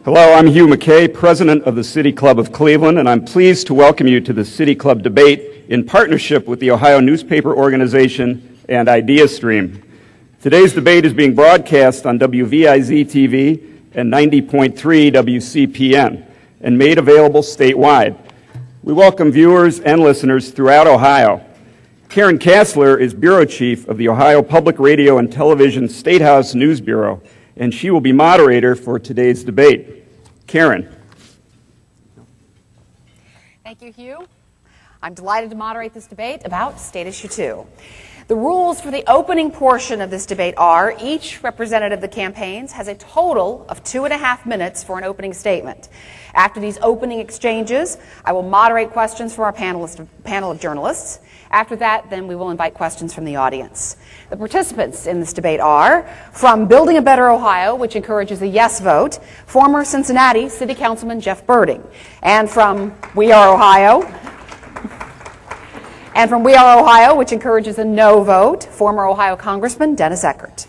Hello, I'm Hugh McKay, President of the City Club of Cleveland, and I'm pleased to welcome you to the City Club debate in partnership with the Ohio Newspaper Organization and IdeaStream. Today's debate is being broadcast on WVIZ-TV and 90.3 WCPN and made available statewide. We welcome viewers and listeners throughout Ohio. Karen Kassler is Bureau Chief of the Ohio Public Radio and Television State House News Bureau, and she will be moderator for today's debate. Karen. Thank you, Hugh. I'm delighted to moderate this debate about State Issue 2. The rules for the opening portion of this debate are each representative of the campaigns has a total of 2.5 minutes for an opening statement. After these opening exchanges, I will moderate questions from our panel of journalists. After that, then we will invite questions from the audience. The participants in this debate are from Building a Better Ohio, which encourages a yes vote, former Cincinnati City Councilman Jeff Berding, and from We Are Ohio, which encourages a no vote, former Ohio Congressman Dennis Eckart.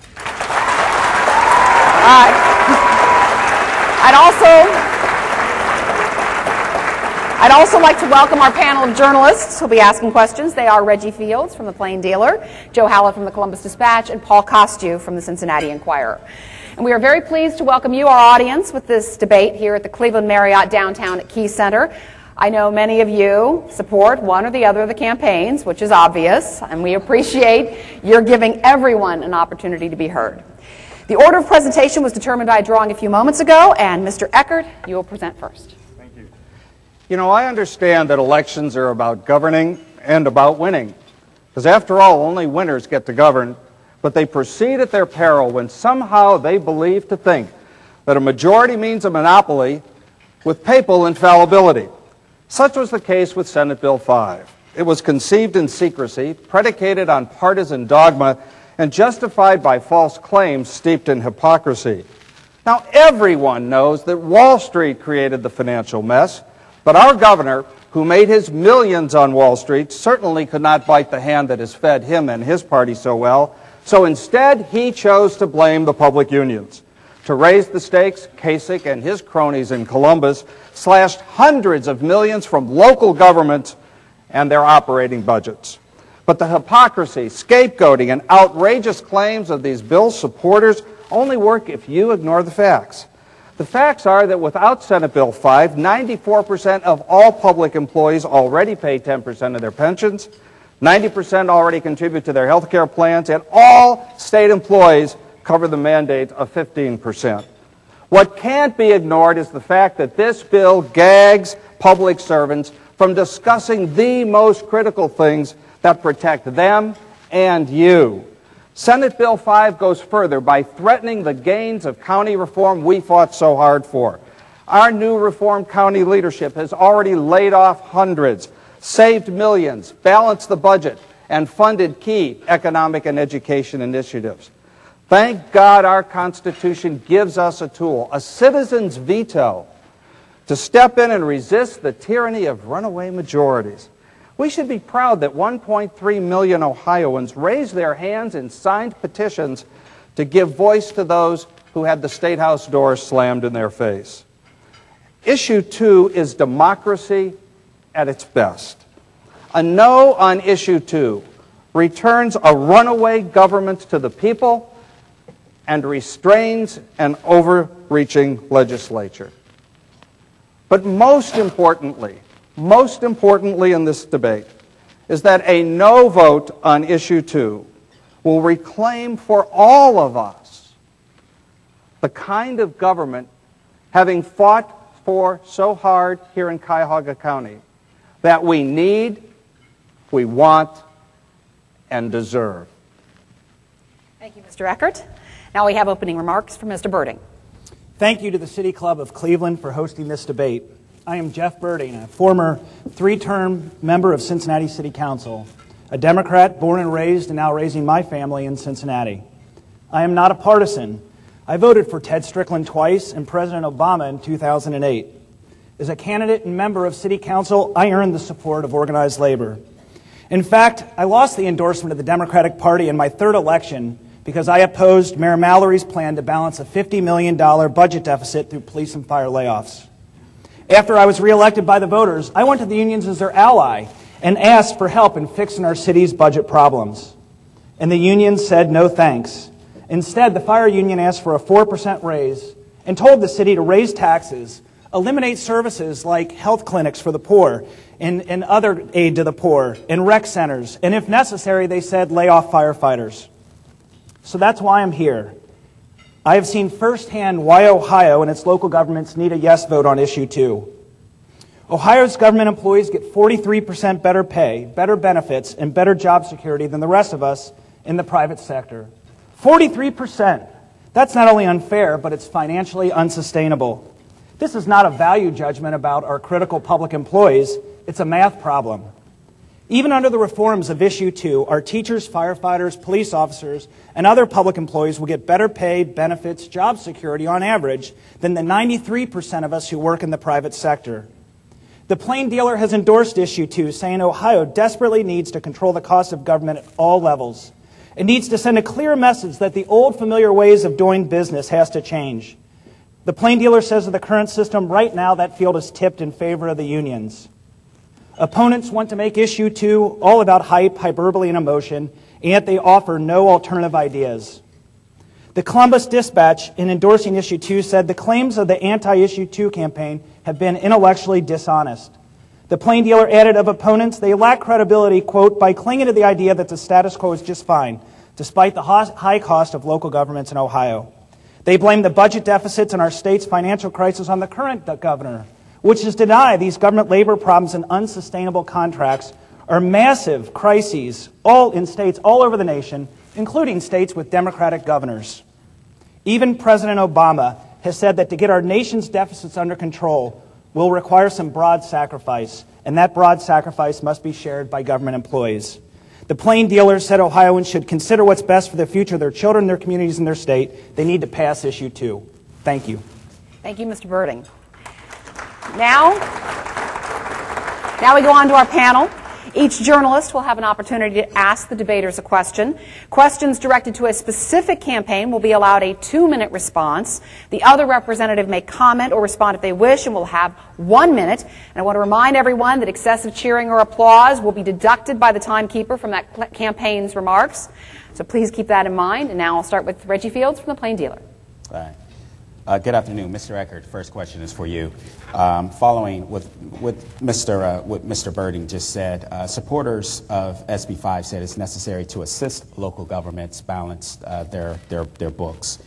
I'd also like to welcome our panel of journalists who will be asking questions. They are Reggie Fields from the Plain Dealer, Joe Hallett from the Columbus Dispatch, and Paul Costu from the Cincinnati Enquirer. And we are very pleased to welcome you, our audience, with this debate here at the Cleveland Marriott downtown at Key Center. I know many of you support one or the other of the campaigns, which is obvious, and we appreciate your giving everyone an opportunity to be heard. The order of presentation was determined by a drawing a few moments ago, and Mr. Eckart, you will present first. Thank you. You know, I understand that elections are about governing and about winning, because after all, only winners get to govern, but they proceed at their peril when somehow they believe to think that a majority means a monopoly with papal infallibility. Such was the case with Senate Bill 5. It was conceived in secrecy, predicated on partisan dogma, and justified by false claims steeped in hypocrisy. Now, everyone knows that Wall Street created the financial mess, but our governor, who made his millions on Wall Street, certainly could not bite the hand that has fed him and his party so well, so instead he chose to blame the public unions. To raise the stakes, Kasich and his cronies in Columbus slashed hundreds of millions from local governments and their operating budgets. But the hypocrisy, scapegoating, and outrageous claims of these bill's supporters only work if you ignore the facts. The facts are that without Senate Bill 5, 94% of all public employees already pay 10% of their pensions, 90% already contribute to their health care plans, and all state employees cover the mandate of 15%. What can't be ignored is the fact that this bill gags public servants from discussing the most critical things that protect them and you. Senate Bill 5 goes further by threatening the gains of county reform we fought so hard for. Our new reformed county leadership has already laid off hundreds, saved millions, balanced the budget, and funded key economic and education initiatives. Thank God our Constitution gives us a tool, a citizen's veto, to step in and resist the tyranny of runaway majorities. We should be proud that 1.3 million Ohioans raised their hands and signed petitions to give voice to those who had the State House doors slammed in their face. Issue 2 is democracy at its best. A no on Issue 2 returns a runaway government to the people and restrains an overreaching legislature. But most importantly in this debate is that a no vote on Issue 2 will reclaim for all of us the kind of government having fought for so hard here in Cuyahoga County that we need, we want, and deserve. Thank you, Mr. Eckart. Now we have opening remarks from Mr. Berding. Thank you to the City Club of Cleveland for hosting this debate. I am Jeff Berding, a former 3-term member of Cincinnati City Council, a Democrat born and raised and now raising my family in Cincinnati. I am not a partisan. I voted for Ted Strickland twice and President Obama in 2008. As a candidate and member of City Council, I earned the support of organized labor. In fact, I lost the endorsement of the Democratic Party in my third election because I opposed Mayor Mallory's plan to balance a $50 million budget deficit through police and fire layoffs. After I was reelected by the voters, I went to the unions as their ally and asked for help in fixing our city's budget problems. And the unions said no thanks. Instead, the fire union asked for a 4% raise and told the city to raise taxes, eliminate services like health clinics for the poor and other aid to the poor and rec centers, and if necessary, they said lay off firefighters. So that's why I'm here. I have seen firsthand why Ohio and its local governments need a yes vote on issue 2. Ohio's government employees get 43% better pay, better benefits, and better job security than the rest of us in the private sector. 43%. That's not only unfair, but it's financially unsustainable. This is not a value judgment about our critical public employees. It's a math problem. Even under the reforms of issue 2, our teachers, firefighters, police officers, and other public employees will get better pay, benefits, job security on average than the 93% of us who work in the private sector. The plain dealer has endorsed issue 2, saying Ohio desperately needs to control the cost of government at all levels. It needs to send a clear message that the old familiar ways of doing business has to change. The plain dealer says of the current system, right now that field is tipped in favor of the unions. Opponents want to make issue 2 all about hype, hyperbole, and emotion, and yet they offer no alternative ideas. The Columbus Dispatch, in endorsing issue 2, said the claims of the anti-issue 2 campaign have been intellectually dishonest. The plain dealer added of opponents, they lack credibility, quote, by clinging to the idea that the status quo is just fine, despite the high cost of local governments in Ohio. They blame the budget deficits and our state's financial crisis on the current governor, which is to deny these government labor problems and unsustainable contracts are massive crises all in states all over the nation, including states with Democratic governors. Even President Obama has said that to get our nation's deficits under control will require some broad sacrifice, and that broad sacrifice must be shared by government employees. The plain dealer said Ohioans should consider what's best for the future of their children, their communities, and their state. They need to pass issue 2. Thank you. Thank you, Mr. Berding. Now we go on to our panel. Each journalist will have an opportunity to ask the debaters a question. Questions directed to a specific campaign will be allowed a 2-minute response. The other representative may comment or respond if they wish and will have 1 minute. And I want to remind everyone that excessive cheering or applause will be deducted by the timekeeper from that campaign's remarks. So please keep that in mind. And now I'll start with Reggie Fields from the Plain Dealer. All right. Good afternoon, Mr. Eckart. First question is for you. Following what Mr. Berding just said, supporters of SB 5 said it's necessary to assist local governments balance their books.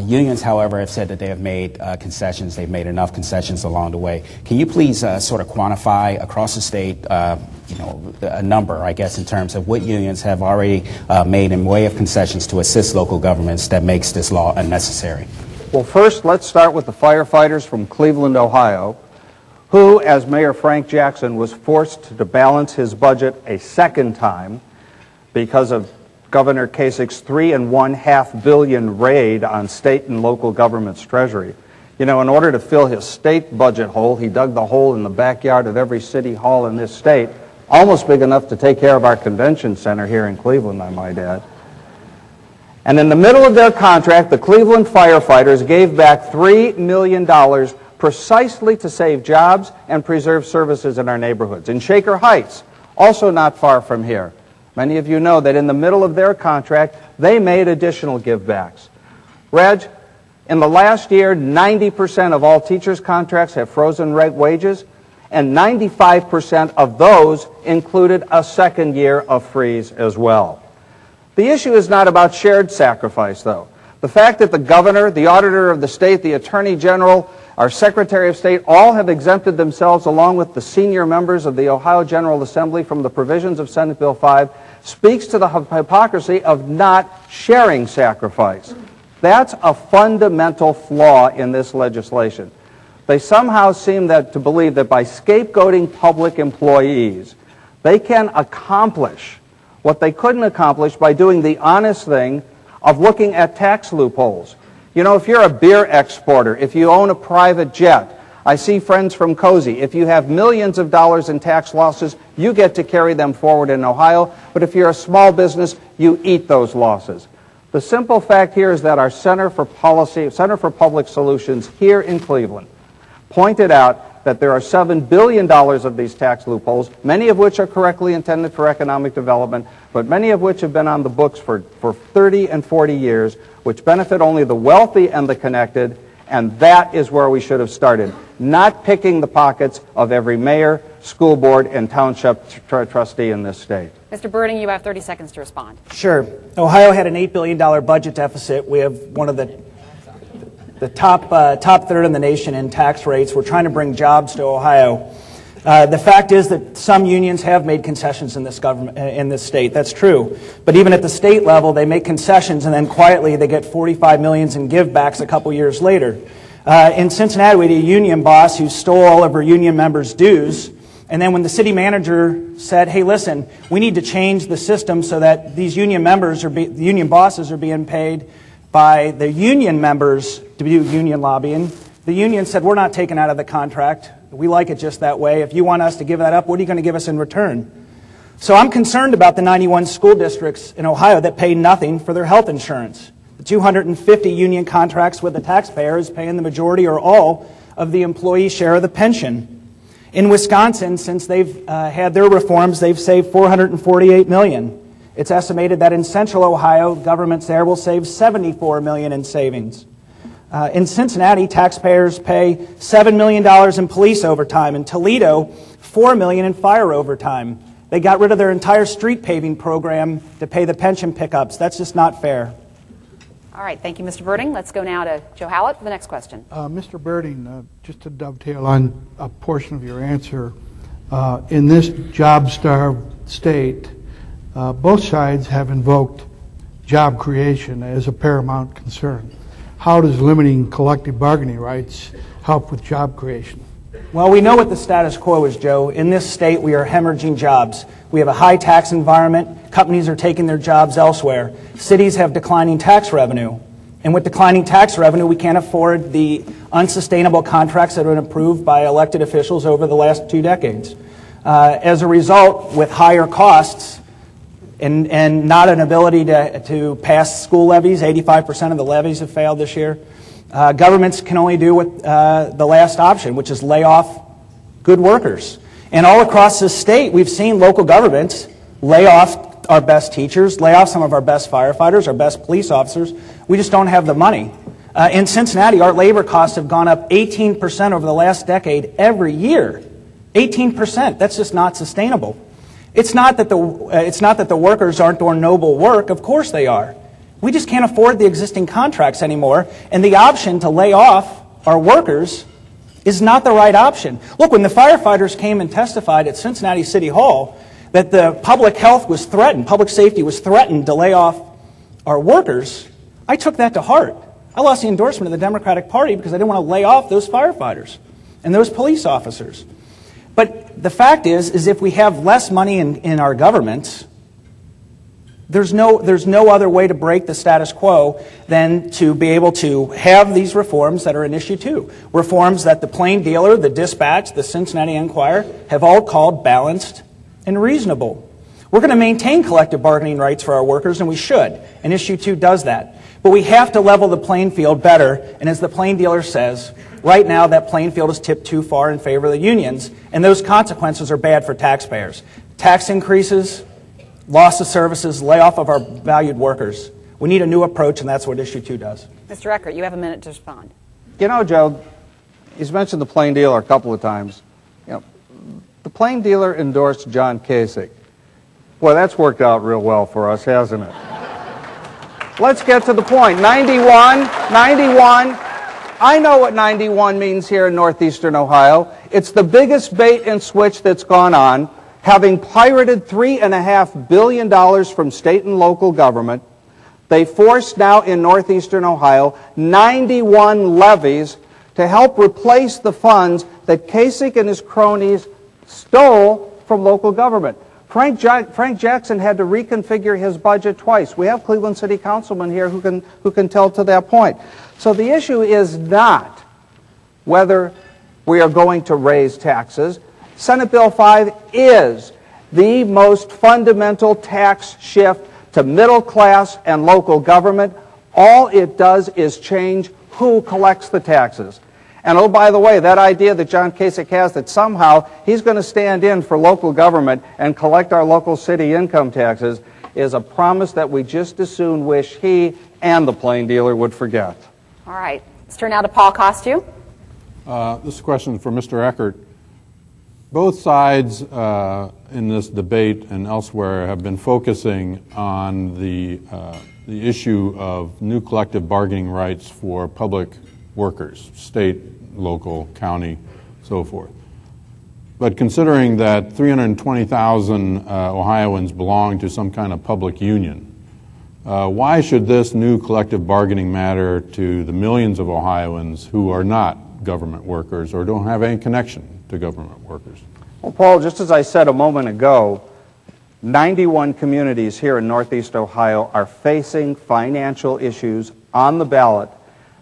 Unions, however, have said that they have made concessions. They've made enough concessions along the way. Can you please sort of quantify across the state, a number, I guess, in terms of what unions have already made in way of concessions to assist local governments that makes this law unnecessary? Well, first, let's start with the firefighters from Cleveland, Ohio, who, as Mayor Frank Jackson, was forced to balance his budget a second time because of Governor Kasich's $3.5 billion raid on state and local government's treasury. You know, in order to fill his state budget hole, he dug the hole in the backyard of every city hall in this state, almost big enough to take care of our convention center here in Cleveland, I might add. And in the middle of their contract, the Cleveland firefighters gave back $3 million precisely to save jobs and preserve services in our neighborhoods. In Shaker Heights, also not far from here, many of you know that in the middle of their contract, they made additional givebacks. Reg, in the last year, 90% of all teachers' contracts have frozen wages, and 95% of those included a second year of freeze as well. The issue is not about shared sacrifice, though. The fact that the governor, the auditor of the state, the attorney general, our secretary of state, all have exempted themselves, along with the senior members of the Ohio General Assembly, from the provisions of Senate Bill 5, speaks to the hypocrisy of not sharing sacrifice. That's a fundamental flaw in this legislation. They somehow seem to believe that by scapegoating public employees, they can accomplish what they couldn't accomplish by doing the honest thing of looking at tax loopholes. You know, if you're a beer exporter, if you own a private jet, I see friends from Cozy, if you have millions of dollars in tax losses, you get to carry them forward in Ohio, but if you're a small business, you eat those losses. The simple fact here is that our Center for Public Solutions here in Cleveland pointed out that there are $7 billion of these tax loopholes, many of which are correctly intended for economic development, but many of which have been on the books for 30 and 40 years, which benefit only the wealthy and the connected, and that is where we should have started, not picking the pockets of every mayor, school board, and township trustee in this state. Mr. Berding, you have 30 seconds to respond. Sure. Ohio had an $8 billion budget deficit. We have one of the top third in the nation in tax rates. We're trying to bring jobs to Ohio. The fact is that some unions have made concessions in this government, in this state. That's true. But even at the state level, they make concessions and then quietly they get $45 million in givebacks a couple years later. In Cincinnati, we had a union boss who stole all of her union members' dues. And then when the city manager said, hey, listen, we need to change the system so that these union members the union bosses are being paid by the union members to do union lobbying, the union said, we're not taking out of the contract. We like it just that way. If you want us to give that up, what are you going to give us in return? So I'm concerned about the 91 school districts in Ohio that pay nothing for their health insurance. The 250 union contracts with the taxpayer is paying the majority or all of the employee share of the pension. In Wisconsin, since they've had their reforms, they've saved $448 million. It's estimated that in central Ohio, governments there will save $74 million in savings. In Cincinnati, taxpayers pay $7 million in police overtime. In Toledo, $4 million in fire overtime. They got rid of their entire street paving program to pay the pension pickups. That's just not fair. All right, thank you, Mr. Berding. Let's go now to Joe Hallett for the next question. Mr. Berding, just to dovetail on a portion of your answer, in this job-starved state, both sides have invoked job creation as a paramount concern. How does limiting collective bargaining rights help with job creation? Well, we know what the status quo is, Joe. In this state, we are hemorrhaging jobs. We have a high tax environment. Companies are taking their jobs elsewhere. Cities have declining tax revenue. And with declining tax revenue, we can't afford the unsustainable contracts that have been approved by elected officials over the last 2 decades. As a result, with higher costs and not an ability to pass school levies, 85% of the levies have failed this year, governments can only do what the last option, which is lay off good workers. And all across this state, we've seen local governments lay off our best teachers, lay off some of our best firefighters, our best police officers. We just don't have the money. In Cincinnati, our labor costs have gone up 18% over the last decade every year. 18%. That's just not sustainable. It's not that the workers aren't doing noble work. Of course they are. We just can't afford the existing contracts anymore, and the option to lay off our workers is not the right option. Look, when the firefighters came and testified at Cincinnati City Hall that the public health was threatened, public safety was threatened to lay off our workers, I took that to heart. I lost the endorsement of the Democratic Party because I didn't want to lay off those firefighters and those police officers. But the fact is if we have less money in our governments, there's no other way to break the status quo than to be able to have these reforms that are in issue 2. Reforms that the Plain Dealer, the Dispatch, the Cincinnati Enquirer have all called balanced and reasonable. We're going to maintain collective bargaining rights for our workers, and we should. And issue 2 does that. But we have to level the playing field better. And as the Plain Dealer says, right now that playing field is tipped too far in favor of the unions, and those consequences are bad for taxpayers. Tax increases, loss of services, layoff of our valued workers. We need a new approach, and that's what issue 2 does. Mr. Eckart, you have a minute to respond. You know, Joe, he's mentioned the Plain Dealer a couple of times. You know, the Plain Dealer endorsed John Kasich. Boy, that's worked out real well for us, hasn't it? Let's get to the point. 91. I know what 91 means here in northeastern Ohio. It's the biggest bait and switch that's gone on. Having pirated $3.5 billion from state and local government, they forced now in northeastern Ohio 91 levies to help replace the funds that Kasich and his cronies stole from local government. Frank Jackson had to reconfigure his budget twice. We have Cleveland City Councilman here who can tell to that point. So the issue is not whether we are going to raise taxes. Senate Bill 5 is the most fundamental tax shift to middle class and local government. All it does is change who collects the taxes. And oh, by the way, that idea that John Kasich has that somehow he's going to stand in for local government and collect our local city income taxes is a promise that we just as soon wish he and the plain dealer would forget. All right. Let's turn now to Paul Costu. This question is for Mr. Eckart. Both sides in this debate and elsewhere have been focusing on the issue of new collective bargaining rights for public workers, state, local, county, so forth. But considering that 320,000 Ohioans belong to some kind of public union, why should this new collective bargaining matter to the millions of Ohioans who are not government workers or don't have any connection to government workers? Well, Paul, just as I said a moment ago, 91 communities here in Northeast Ohio are facing financial issues on the ballot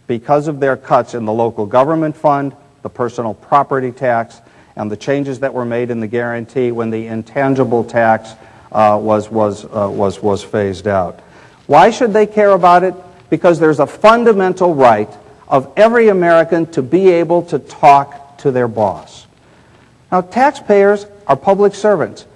because of their cuts in the local government fund, the personal property tax, and the changes that were made in the guarantee when the intangible tax was phased out. Why should they care about it? Because there's a fundamental right of every American to be able to talk to their boss. Now, taxpayers are public servants.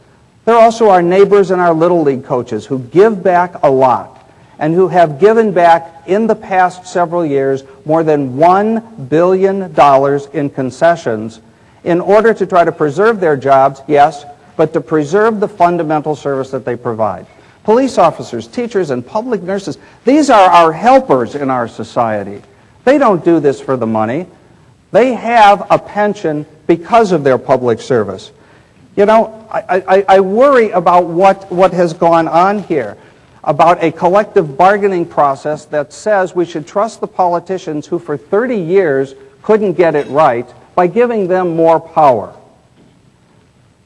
They're also our neighbors and our Little League coaches who give back a lot and who have given back in the past several years more than $1 billion in concessions in order to try to preserve their jobs, yes, but to preserve the fundamental service that they provide. Police officers, teachers, and public nurses, these are our helpers in our society. They don't do this for the money. They have a pension because of their public service. You know, I worry about what has gone on here, about a collective bargaining process that says we should trust the politicians who for 30 years couldn't get it right by giving them more power.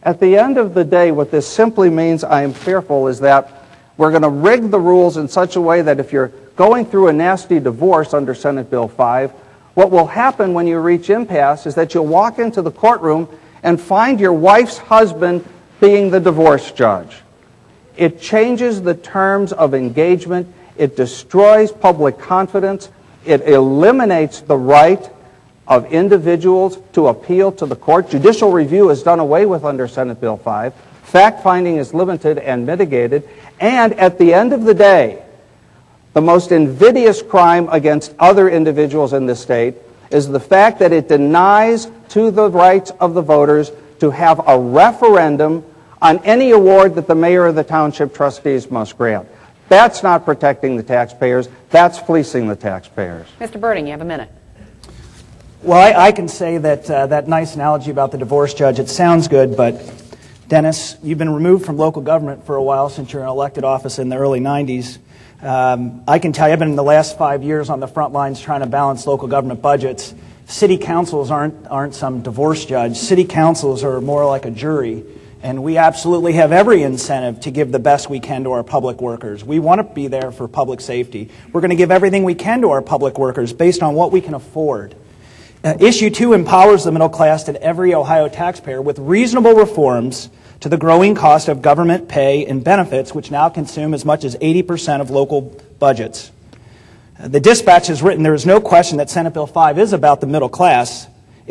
At the end of the day, what this simply means, I am fearful, is that we're going to rig the rules in such a way that if you're going through a nasty divorce under Senate Bill 5, what will happen when you reach impasse is that you'll walk into the courtroom and find your wife's husband being the divorce judge. It changes the terms of engagement. It destroys public confidence. It eliminates the right of individuals to appeal to the court. Judicial review is done away with under Senate Bill 5. Fact-finding is limited and mitigated. And at the end of the day, the most invidious crime against other individuals in this state is the fact that it denies to the rights of the voters to have a referendum on any award that the mayor or the township trustees must grant. That's not protecting the taxpayers. That's fleecing the taxpayers. Mr. Berding, you have a minute. Well, I can say that that nice analogy about the divorce judge, it sounds good, but Dennis, you've been removed from local government for a while since your elected office in the early 90s. I can tell you, I've been in the last 5 years on the front lines trying to balance local government budgets. City councils aren't some divorce judge. City councils are more like a jury, and we absolutely have every incentive to give the best we can to our public workers. We want to be there for public safety. We're going to give everything we can to our public workers based on what we can afford. Issue 2 empowers the middle class and every Ohio taxpayer with reasonable reforms to the growing cost of government pay and benefits, which now consume as much as 80% of local budgets. The dispatch has written, there is no question that Senate Bill 5 is about the middle class,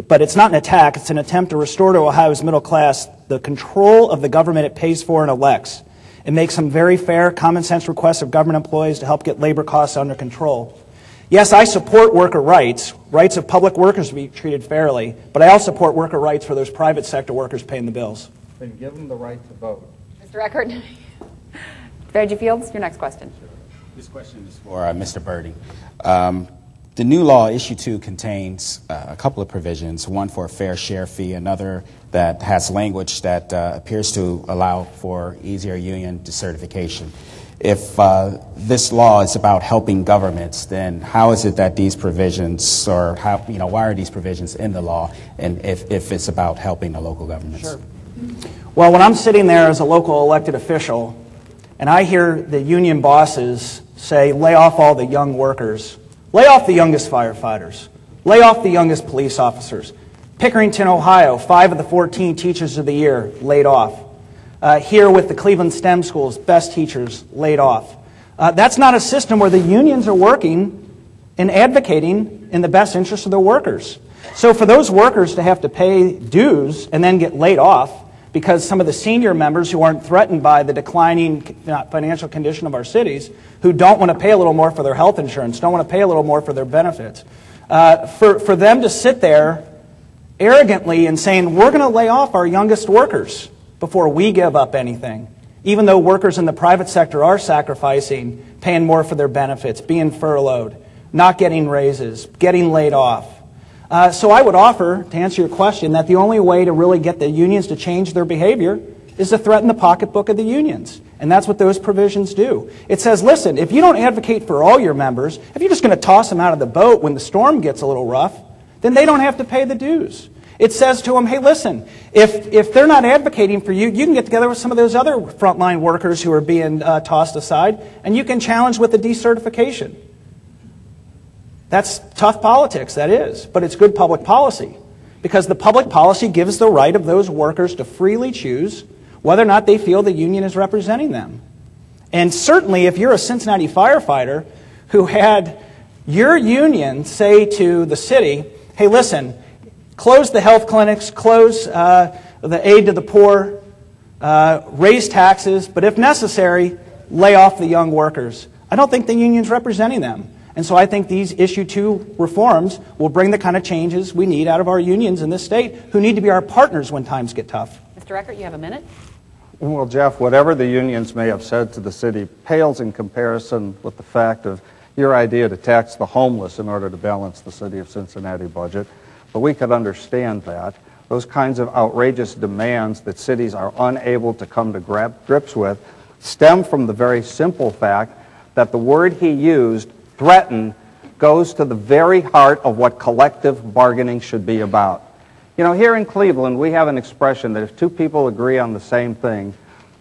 but it's not an attack. It's an attempt to restore to Ohio's middle class the control of the government it pays for and elects. It makes some very fair, common sense requests of government employees to help get labor costs under control. Yes, I support worker rights, rights of public workers to be treated fairly, but I also support worker rights for those private sector workers paying the bills. Then give them the right to vote. Mr. Eckart. Reggie Fields, your next question. This question is for Mr. Berding. The new law, Issue 2, contains a couple of provisions, one for a fair share fee, another that has language that appears to allow for easier union decertification. If this law is about helping governments, then how is it that these provisions, or how, why are these provisions in the law, and if it's about helping the local governments? Sure. Well, when I'm sitting there as a local elected official, and I hear the union bosses say, lay off all the young workers, lay off the youngest firefighters, lay off the youngest police officers. Pickerington, Ohio, 5 of the 14 teachers of the year laid off. Here with the Cleveland STEM schools, best teachers laid off. That's not a system where the unions are working and advocating in the best interest of their workers. So for those workers to have to pay dues and then get laid off because some of the senior members who aren't threatened by the declining financial condition of our cities, who don't want to pay a little more for their health insurance, don't want to pay a little more for their benefits, for them to sit there arrogantly and saying, we're going to lay off our youngest workers before we give up anything, even though workers in the private sector are sacrificing, paying more for their benefits, being furloughed, not getting raises, getting laid off. So I would offer, to answer your question, that the only way to really get the unions to change their behavior is to threaten the pocketbook of the unions. And that's what those provisions do. It says, listen, if you don't advocate for all your members, if you're just going to toss them out of the boat when the storm gets a little rough, then they don't have to pay the dues. It says to them, hey, listen, if they're not advocating for you, you can get together with some of those other frontline workers who are being tossed aside, and you can challenge with the decertification. That's tough politics, that is, but it's good public policy, because the public policy gives the right of those workers to freely choose whether or not they feel the union is representing them. And certainly if you're a Cincinnati firefighter who had your union say to the city, hey, listen, close the health clinics, close the aid to the poor, raise taxes, but if necessary, lay off the young workers. I don't think the union's representing them. And so I think these Issue 2 reforms will bring the kind of changes we need out of our unions in this state, who need to be our partners when times get tough. Mr. Eckart, you have a minute. Well, Jeff, whatever the unions may have said to the city pales in comparison with the fact of your idea to tax the homeless in order to balance the city of Cincinnati budget. But we could understand that. Those kinds of outrageous demands that cities are unable to come to grips with stem from the very simple fact that the word he used, threaten, goes to the very heart of what collective bargaining should be about. You know, here in Cleveland, we have an expression that if two people agree on the same thing,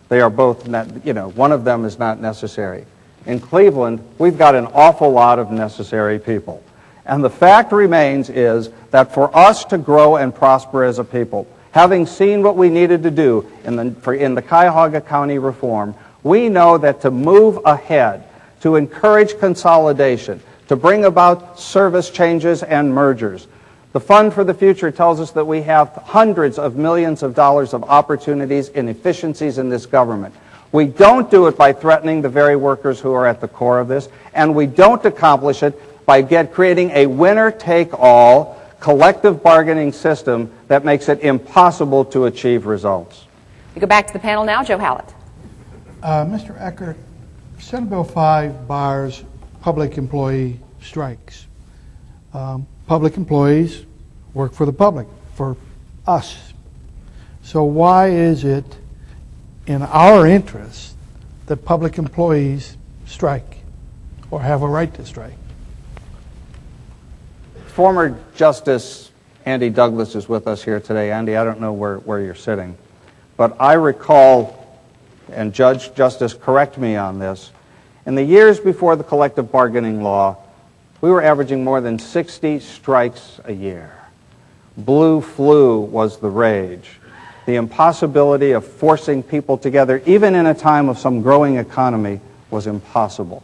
they are both, one of them is not necessary. In Cleveland, we've got an awful lot of necessary people. And the fact remains is that for us to grow and prosper as a people, having seen what we needed to do in the Cuyahoga County reform, we know that to move ahead, to encourage consolidation, to bring about service changes and mergers. The Fund for the Future tells us that we have hundreds of millions of dollars of opportunities and efficiencies in this government. We don't do it by threatening the very workers who are at the core of this, and we don't accomplish it by creating a winner-take-all collective bargaining system that makes it impossible to achieve results. We go back to the panel now. Joe Hallett. Mr. Eckart, Senate Bill 5 bars public employee strikes. Public employees work for the public, for us. So why is it in our interest that public employees strike or have a right to strike? Former Justice Andy Douglas is with us here today. Andy, I don't know where you're sitting, but I recall, and Judge Justice, correct me on this, in the years before the collective bargaining law, we were averaging more than 60 strikes a year. Blue flu was the rage. The impossibility of forcing people together, even in a time of some growing economy, was impossible.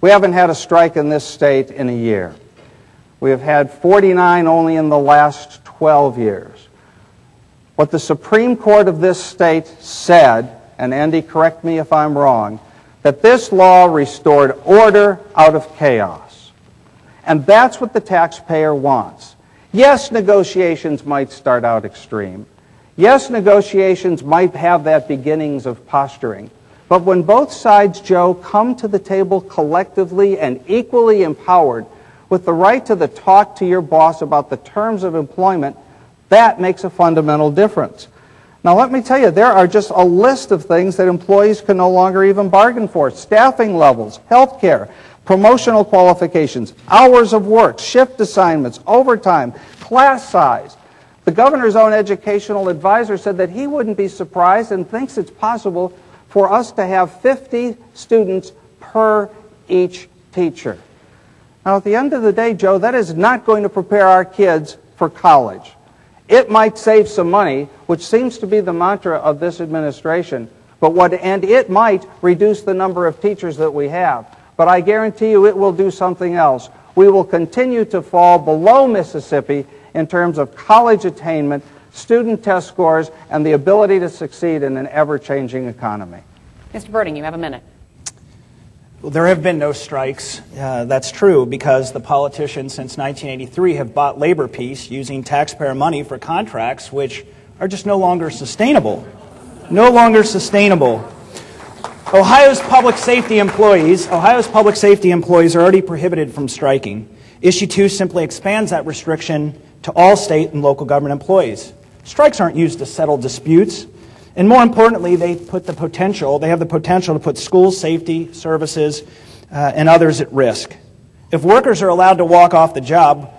We haven't had a strike in this state in a year. We have had 49 only in the last 12 years. What the Supreme Court of this state said, and Andy, correct me if I'm wrong, that this law restored order out of chaos. And that's what the taxpayer wants. Yes, negotiations might start out extreme. Yes, negotiations might have that beginnings of posturing. But when both sides, Joe, come to the table collectively and equally empowered with the right to talk to your boss about the terms of employment, that makes a fundamental difference. Now, let me tell you, there are just a list of things that employees can no longer even bargain for. Staffing levels, health care, promotional qualifications, hours of work, shift assignments, overtime, class size. The governor's own educational advisor said that he wouldn't be surprised and thinks it's possible for us to have 50 students per each teacher. Now, at the end of the day, Joe, that is not going to prepare our kids for college. It might save some money, which seems to be the mantra of this administration, And it might reduce the number of teachers that we have. But I guarantee you it will do something else. We will continue to fall below Mississippi in terms of college attainment, student test scores, and the ability to succeed in an ever-changing economy. Mr. Berding, you have a minute. Well, there have been no strikes. That's true because the politicians since 1983 have bought labor peace using taxpayer money for contracts which are just no longer sustainable. No longer sustainable. Ohio's public safety employees are already prohibited from striking. Issue 2 simply expands that restriction to all state and local government employees. Strikes aren't used to settle disputes. And more importantly, they have the potential to put school safety, services, and others at risk. If workers are allowed to walk off the job,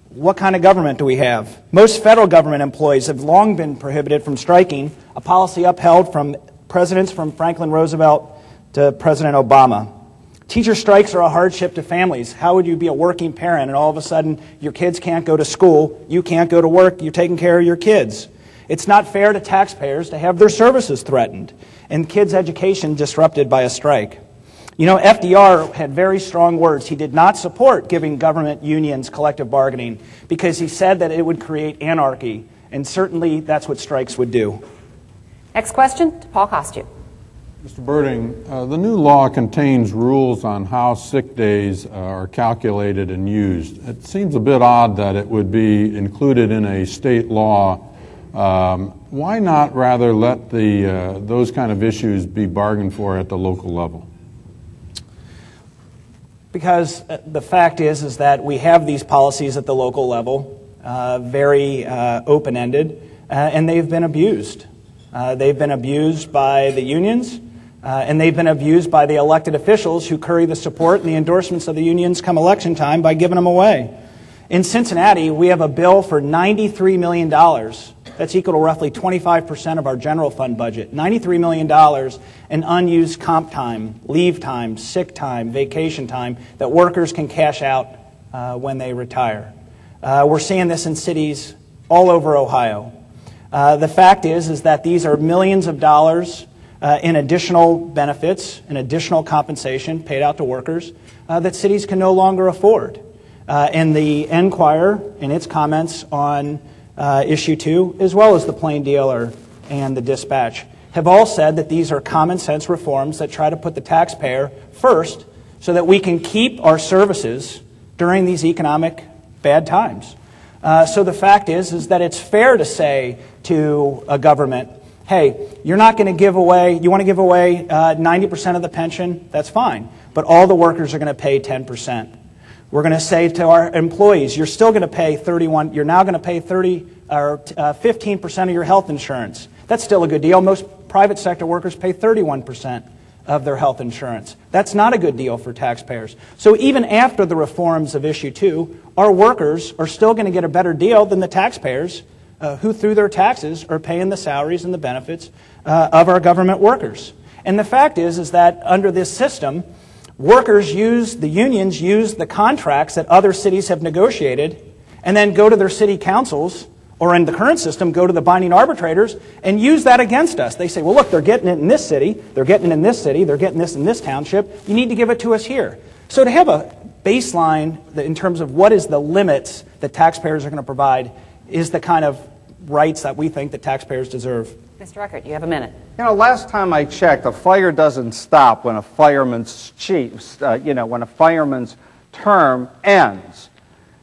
what kind of government do we have? Most federal government employees have long been prohibited from striking, a policy upheld from presidents from Franklin Roosevelt to President Obama. Teacher strikes are a hardship to families. How would you be a working parent and all of a sudden your kids can't go to school, you can't go to work, you're taking care of your kids? It's not fair to taxpayers to have their services threatened and kids' education disrupted by a strike. You know, FDR had very strong words. He did not support giving government unions collective bargaining because he said that it would create anarchy, and certainly that's what strikes would do. Next question to Paul Costu. Mr. Berding, the new law contains rules on how sick days are calculated and used. It seems a bit odd that it would be included in a state law. Why not rather let those kind of issues be bargained for at the local level? Because the fact is that we have these policies at the local level, very open-ended, and they've been abused. They've been abused by the unions, and they've been abused by the elected officials who curry the support and the endorsements of the unions come election time by giving them away. In Cincinnati, we have a bill for $93 million. That's equal to roughly 25% of our general fund budget. $93 million in unused comp time, leave time, sick time, vacation time that workers can cash out when they retire. We're seeing this in cities all over Ohio. The fact is that these are millions of dollars in additional benefits and additional compensation paid out to workers that cities can no longer afford. And the Enquirer, in its comments on Issue 2, as well as the Plain Dealer and the Dispatch, have all said that these are common sense reforms that try to put the taxpayer first so that we can keep our services during these economic bad times. So the fact is that it's fair to say to a government, hey, you're not going to give away, you want to give away 90% of the pension, that's fine, but all the workers are going to pay 10%. We're going to say to our employees, you're still going to pay 31, you're now going to pay 15% of your health insurance. That's still a good deal. Most private sector workers pay 31% of their health insurance. That's not a good deal for taxpayers. So even after the reforms of Issue 2, our workers are still going to get a better deal than the taxpayers who, through their taxes, are paying the salaries and the benefits of our government workers. And the fact is that under this system, the unions use the contracts that other cities have negotiated and then go to their city councils, or in the current system, go to the binding arbitrators and use that against us. They say, well, look, they're getting it in this city, they're getting it in this city, they're getting this in this township, you need to give it to us here. So to have a baseline in terms of what is the limits that taxpayers are going to provide is the kind of rights that we think that taxpayers deserve. Mr. Eckart, you have a minute. You know, last time I checked, a fire doesn't stop when a fireman's when a fireman's term ends.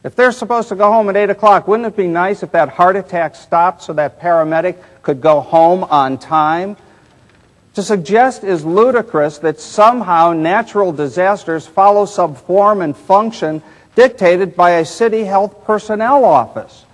If they're supposed to go home at 8 o'clock, wouldn't it be nice if that heart attack stopped so that paramedic could go home on time? To suggest is ludicrous that somehow natural disasters follow some form and function dictated by a city health personnel office.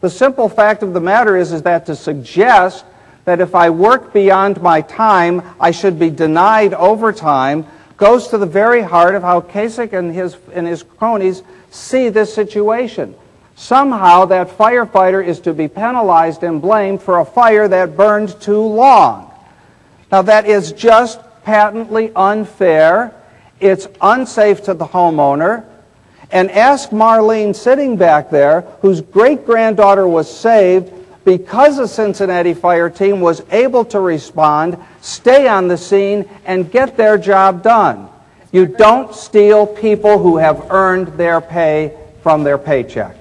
The simple fact of the matter is that to suggest that if I work beyond my time, I should be denied overtime goes to the very heart of how Kasich and his cronies see this situation. Somehow that firefighter is to be penalized and blamed for a fire that burned too long. Now that is just patently unfair. It's unsafe to the homeowner. And ask Marlene sitting back there, whose great-granddaughter was saved because the Cincinnati fire team was able to respond, stay on the scene, and get their job done. You don't steal people who have earned their pay from their paycheck.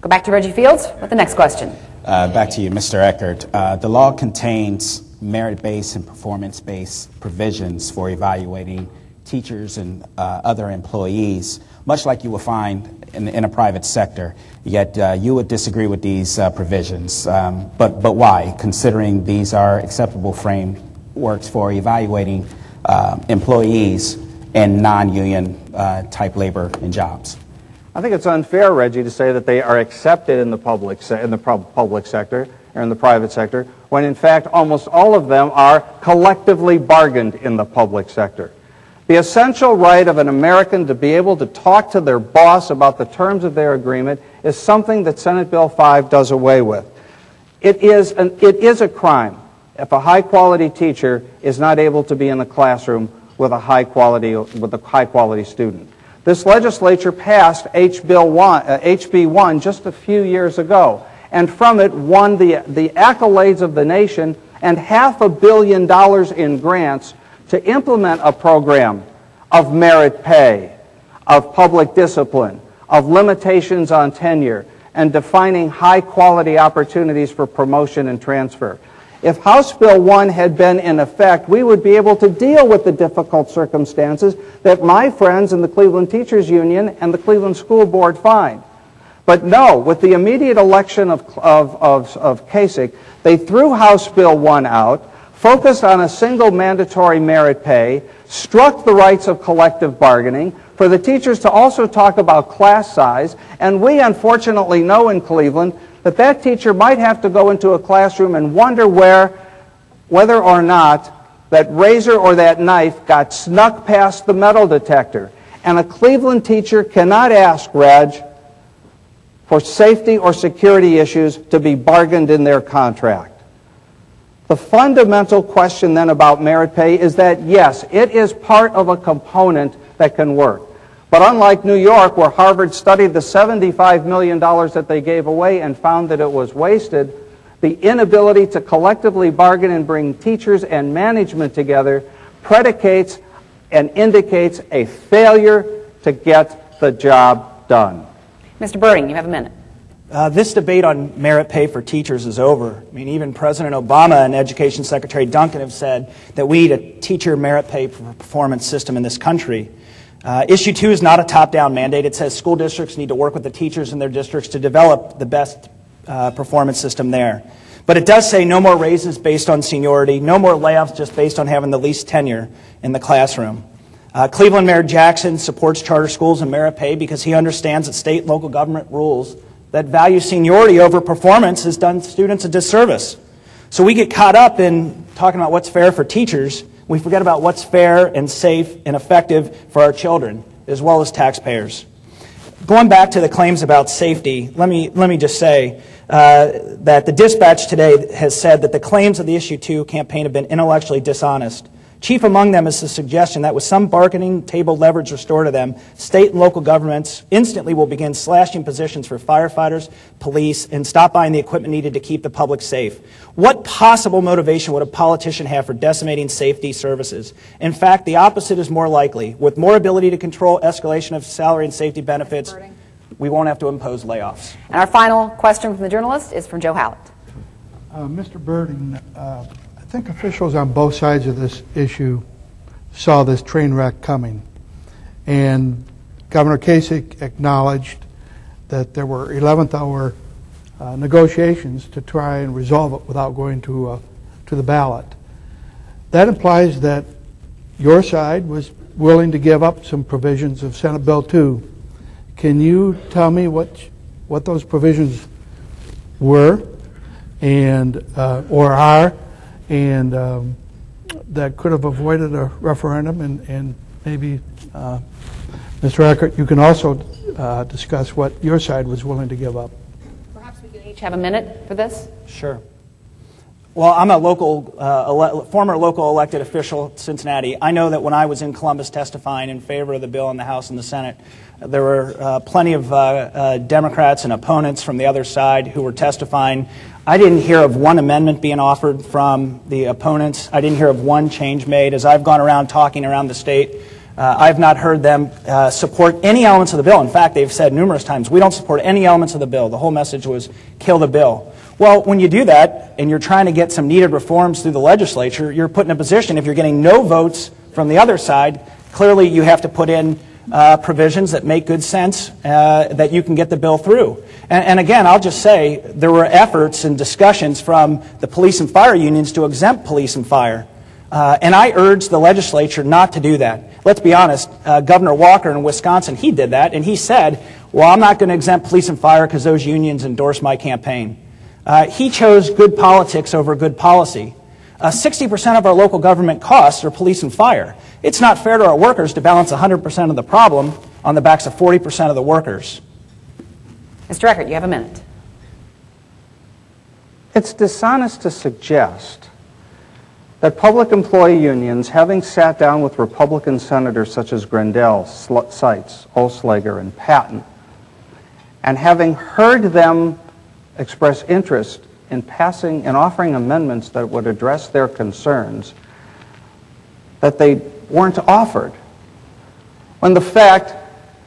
Go back to Reggie Fields with the next question. Back to you, Mr. Eckart. The law contains merit-based and performance-based provisions for evaluating teachers and other employees, much like you will find in a private sector. Yet you would disagree with these provisions. But why, considering these are acceptable frameworks for evaluating employees in non-union type labor and jobs? I think it's unfair, Reggie, to say that they are accepted in the public sector or in the private sector, when in fact almost all of them are collectively bargained in the public sector. The essential right of an American to be able to talk to their boss about the terms of their agreement is something that Senate Bill 5 does away with. It is a crime if a high-quality teacher is not able to be in the classroom with a high-quality student. This legislature passed HB 1 just a few years ago, and from it won the accolades of the nation and $500 million in grants to implement a program of merit pay, of public discipline, of limitations on tenure, and defining high-quality opportunities for promotion and transfer. If House Bill 1 had been in effect, we would be able to deal with the difficult circumstances that my friends in the Cleveland Teachers Union and the Cleveland School Board find. But no, with the immediate election of Kasich, they threw House Bill 1 out, focused on a single mandatory merit pay, struck the rights of collective bargaining, for the teachers to also talk about class size, and we unfortunately know in Cleveland that that teacher might have to go into a classroom and wonder whether or not that razor or that knife got snuck past the metal detector. And a Cleveland teacher cannot ask, Reg, for safety or security issues to be bargained in their contract. The fundamental question then about merit pay is that, yes, it is part of a component that can work. But unlike New York, where Harvard studied the $75 million that they gave away and found that it was wasted, the inability to collectively bargain and bring teachers and management together predicates and indicates a failure to get the job done. Mr. Berding, you have a minute. This debate on merit pay for teachers is over. I mean, even President Obama and Education Secretary Duncan have said that we need a teacher merit pay performance system in this country. Issue 2 is not a top-down mandate. It says school districts need to work with the teachers in their districts to develop the best performance system there. But it does say no more raises based on seniority, no more layoffs just based on having the least tenure in the classroom. Cleveland Mayor Jackson supports charter schools and merit pay because he understands that state and local government rules that value seniority over performance has done students a disservice. So we get caught up in talking about what's fair for teachers. We forget about what's fair and safe and effective for our children, as well as taxpayers. Going back to the claims about safety, let me just say that the dispatch today has said that the claims of the Issue 2 campaign have been intellectually dishonest. Chief among them is the suggestion that with some bargaining table leverage restored to them, state and local governments instantly will begin slashing positions for firefighters, police, and stop buying the equipment needed to keep the public safe. What possible motivation would a politician have for decimating safety services? In fact, the opposite is more likely. With more ability to control escalation of salary and safety benefits, we won't have to impose layoffs. And our final question from the journalist is from Joe Hallett. Mr. Berding, I think officials on both sides of this issue saw this train wreck coming, and Governor Kasich acknowledged that there were 11th hour negotiations to try and resolve it without going to the ballot. That implies that your side was willing to give up some provisions of Senate Bill 2. Can you tell me what those provisions were and or are, and that could have avoided a referendum? And maybe, Mr. Eckart, you can also discuss what your side was willing to give up. Perhaps we can each have a minute for this. Sure. Well, I'm a former local elected official at Cincinnati. I know that when I was in Columbus testifying in favor of the bill in the House and the Senate, there were plenty of Democrats and opponents from the other side who were testifying I didn't hear of one amendment being offered from the opponents. I didn't hear of one change made. As I've gone around talking around the state, I've not heard them support any elements of the bill. In fact, they've said numerous times, we don't support any elements of the bill. The whole message was kill the bill. Well, when you do that and you're trying to get some needed reforms through the legislature, you're put in a position, if you're getting no votes from the other side, clearly you have to put in provisions that make good sense that you can get the bill through. And again, I'll just say there were efforts and discussions from the police and fire unions to exempt police and fire. And I urged the legislature not to do that. Let's be honest, Governor Walker in Wisconsin, he did that, and he said, well, I'm not going to exempt police and fire because those unions endorse my campaign. He chose good politics over good policy. 60% of our local government costs are police and fire. It's not fair to our workers to balance 100% of the problem on the backs of 40% of the workers. Mr. Eckart, you have a minute. It's dishonest to suggest that public employee unions, having sat down with Republican senators such as Grandel, Seitz, Olslager, and Patton, and having heard them express interest in passing and offering amendments that would address their concerns, that they weren't offered. When the fact,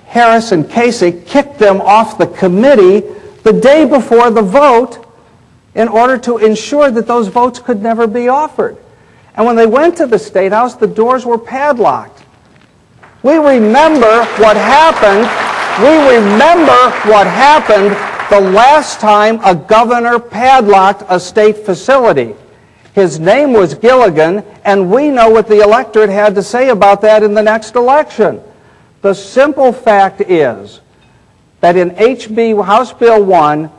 Harris and Kasich kicked them off the committee the day before the vote in order to ensure that those votes could never be offered. And when they went to the State House, the doors were padlocked. We remember what happened. We remember what happened the last time a governor padlocked a state facility. His name was Gilligan, and we know what the electorate had to say about that in the next election. The simple fact is that in HB House Bill 1,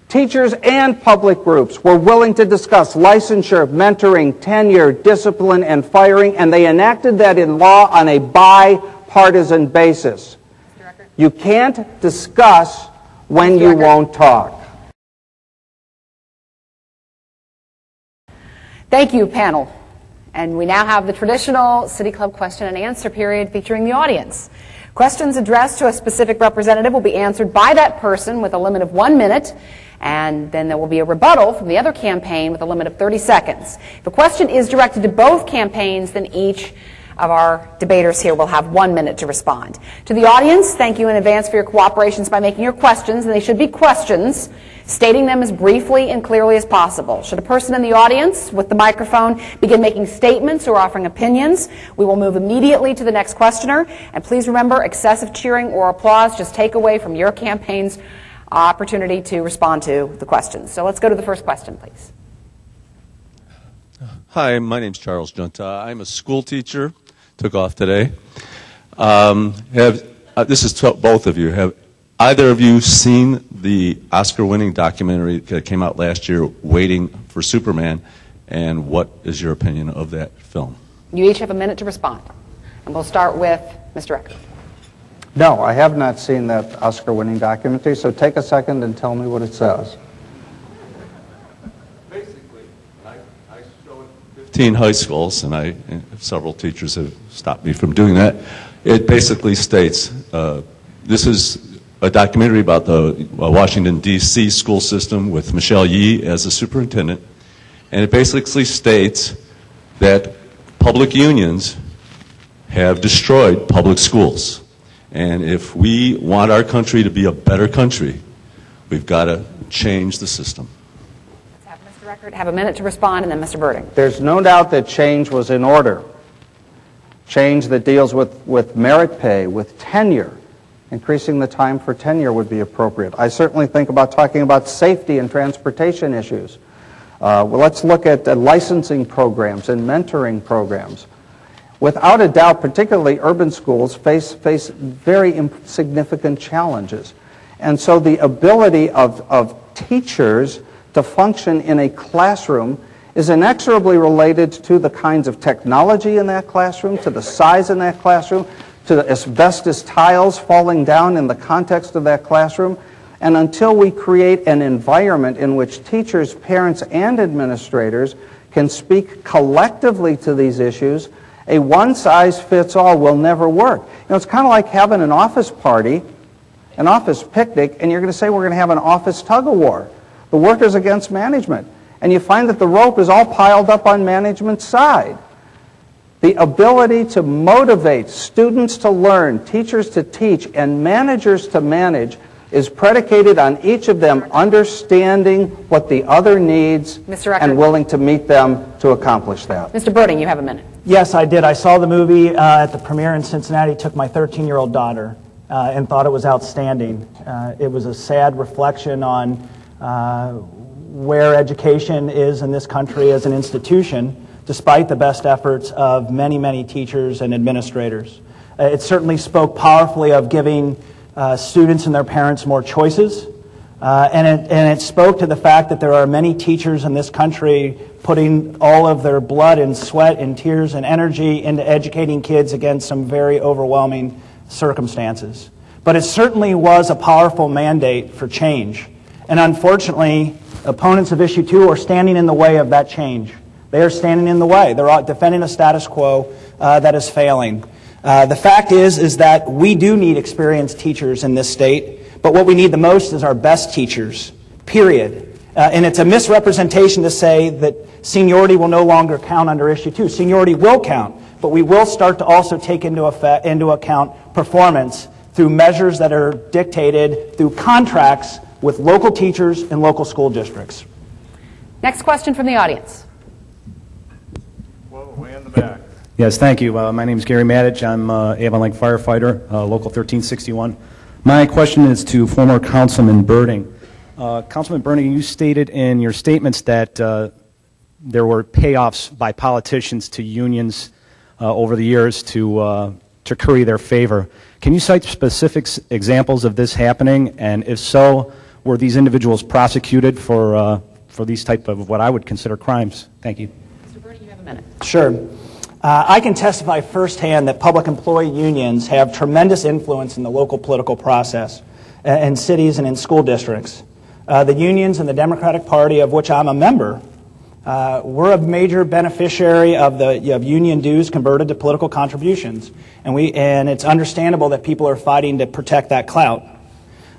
teachers and public groups were willing to discuss licensure, mentoring, tenure, discipline, and firing, and they enacted that in law on a bipartisan basis. You can't discuss when you won't talk. Thank you, panel. And we now have the traditional City Club question and answer period featuring the audience. Questions addressed to a specific representative will be answered by that person with a limit of 1 minute, and then there will be a rebuttal from the other campaign with a limit of 30 seconds. If a question is directed to both campaigns, then each of our debaters here will have 1 minute to respond. To the audience, thank you in advance for your cooperations by making your questions, and they should be questions, stating them as briefly and clearly as possible. Should a person in the audience with the microphone begin making statements or offering opinions, we will move immediately to the next questioner. And please remember, excessive cheering or applause just take away from your campaign's opportunity to respond to the questions. So let's go to the first question, please. Hi, my name's Charles Junta. I'm a school teacher. Took off today. This is to both of you. Have either of you seen the Oscar-winning documentary that came out last year, Waiting for Superman, and what is your opinion of that film? You each have a minute to respond. And we'll start with Mr. Eckart. No, I have not seen that Oscar-winning documentary, so take a second and tell me what it says. Basically, I show it 15 high schools, and several teachers have stopped me from doing that. It basically states, this is a documentary about the Washington, D.C. school system with Michelle Yee as the superintendent, and it basically states that public unions have destroyed public schools. And if we want our country to be a better country, we've got to change the system. Let's have Mr. Eckart have a minute to respond, and then Mr. Berding. There's no doubt that change was in order. Change that deals with merit pay, with tenure. Increasing the time for tenure would be appropriate. I certainly think about talking about safety and transportation issues. Well, let's look at licensing programs and mentoring programs. Without a doubt, particularly urban schools face very significant challenges. And so the ability of teachers to function in a classroom is inexorably related to the kinds of technology in that classroom, to the size in that classroom, to the asbestos tiles falling down in the context of that classroom. And until we create an environment in which teachers, parents, and administrators can speak collectively to these issues, a one-size-fits-all will never work. You know, it's kind of like having an office party, an office picnic, and you're going to say we're going to have an office tug-of-war. the workers against management. And you find that the rope is all piled up on management's side. The ability to motivate students to learn, teachers to teach, and managers to manage is predicated on each of them understanding what the other needs and willing to meet them to accomplish that. Mr. Berding, you have a minute. Yes, I did. I saw the movie at the premiere in Cincinnati, took my 13-year-old daughter, and thought it was outstanding. It was a sad reflection on where education is in this country as an institution, despite the best efforts of many, many teachers and administrators. It certainly spoke powerfully of giving students and their parents more choices, and it spoke to the fact that there are many teachers in this country putting all of their blood and sweat and tears and energy into educating kids against some very overwhelming circumstances. But it certainly was a powerful mandate for change, and unfortunately, opponents of Issue 2 are standing in the way of that change. They are standing in the way. They're defending a status quo that is failing. The fact is that we do need experienced teachers in this state, but what we need the most is our best teachers, period. And it's a misrepresentation to say that seniority will no longer count under Issue 2. Seniority will count, but we will start to also take into account performance through measures that are dictated through contracts with local teachers and local school districts. Next question from the audience. Whoa, way in the back. Yes, thank you. My name is Gary Madich. I'm Avon Lake firefighter, local 1361. My question is to former Councilman Berding. Councilman Berding, you stated in your statements that there were payoffs by politicians to unions over the years to curry their favor. Can you cite specific examples of this happening? And if so, were these individuals prosecuted for these type of what I would consider crimes? Thank you. Mr. Berding, you have a minute. Sure. I can testify firsthand that public employee unions have tremendous influence in the local political process in cities and in school districts. The unions and the Democratic Party, of which I'm a member, we're a major beneficiary of union dues converted to political contributions, and it's understandable that people are fighting to protect that clout.